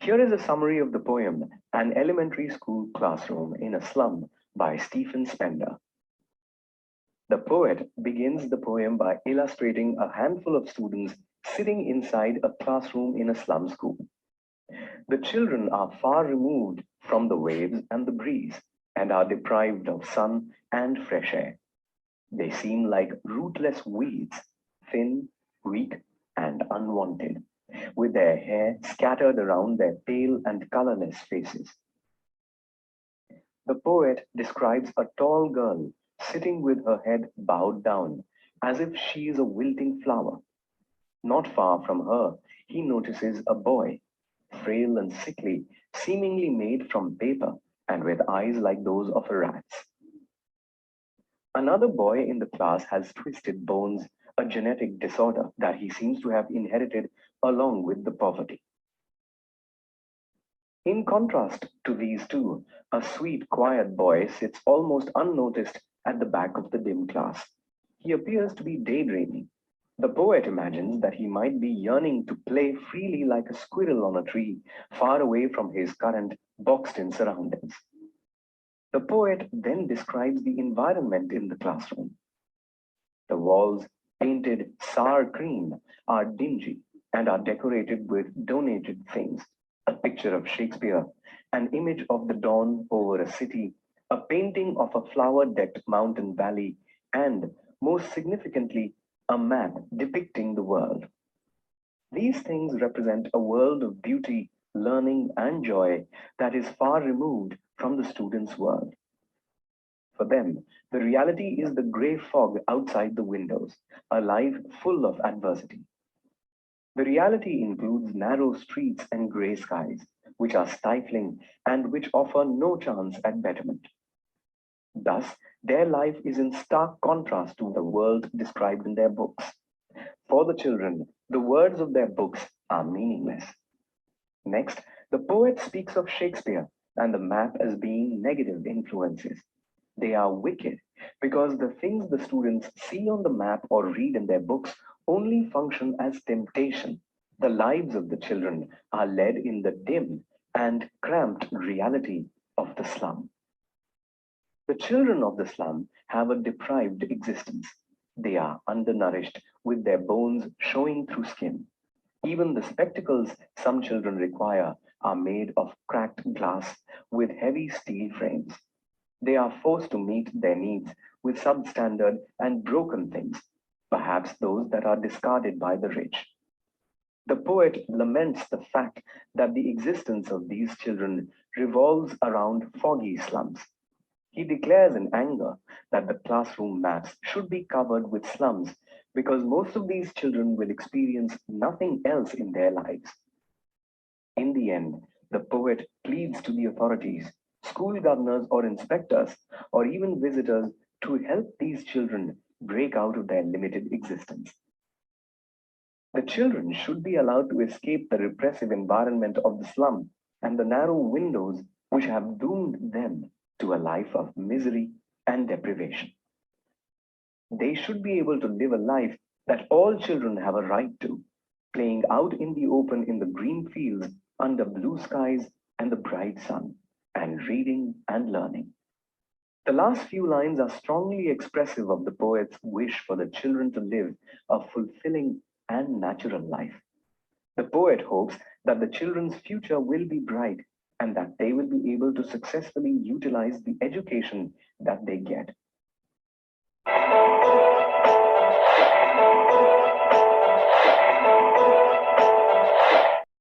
Here is a summary of the poem, An Elementary School Classroom in a Slum by Stephen Spender. The poet begins the poem by illustrating a handful of students sitting inside a classroom in a slum school. The children are far removed from the waves and the breeze and are deprived of sun and fresh air. They seem like rootless weeds, thin, weak, and unwanted, with their hair scattered around their pale and colorless faces. The poet describes a tall girl sitting with her head bowed down, as if she is a wilting flower. Not far from her, he notices a boy, frail and sickly, seemingly made from paper and with eyes like those of a rat's. Another boy in the class has twisted bones, a genetic disorder that he seems to have inherited along with the poverty. In contrast to these two, a sweet, quiet boy sits almost unnoticed at the back of the dim class. He appears to be daydreaming. The poet imagines that he might be yearning to play freely like a squirrel on a tree, far away from his current boxed-in surroundings. The poet then describes the environment in the classroom. The walls, painted sour cream, are dingy and are decorated with donated things. A picture of Shakespeare, an image of the dawn over a city, a painting of a flower-decked mountain valley, and, most significantly, a map depicting the world. These things represent a world of beauty, learning, and joy that is far removed from the student's world. For them, the reality is the gray fog outside the windows, a life full of adversity. The reality includes narrow streets and gray skies, which are stifling and which offer no chance at betterment. Thus, their life is in stark contrast to the world described in their books. For the children, the words of their books are meaningless. Next, the poet speaks of Shakespeare and the map as being negative influences. They are wicked because the things the students see on the map or read in their books only function as temptation. The lives of the children are led in the dim and cramped reality of the slum. The children of the slum have a deprived existence. They are undernourished with their bones showing through skin. Even the spectacles some children require are made of cracked glass with heavy steel frames. They are forced to meet their needs with substandard and broken things, perhaps those that are discarded by the rich. The poet laments the fact that the existence of these children revolves around foggy slums. He declares in anger that the classroom maps should be covered with slums because most of these children will experience nothing else in their lives. In the end, the poet pleads to the authorities, school governors or inspectors, or even visitors to help these children break out of their limited existence. The children should be allowed to escape the repressive environment of the slum and the narrow windows which have doomed them to a life of misery and deprivation. They should be able to live a life that all children have a right to, playing out in the open in the green fields under blue skies and the bright sun, and reading and learning. The last few lines are strongly expressive of the poet's wish for the children to live a fulfilling and natural life. The poet hopes that the children's future will be bright and that they will be able to successfully utilize the education that they get.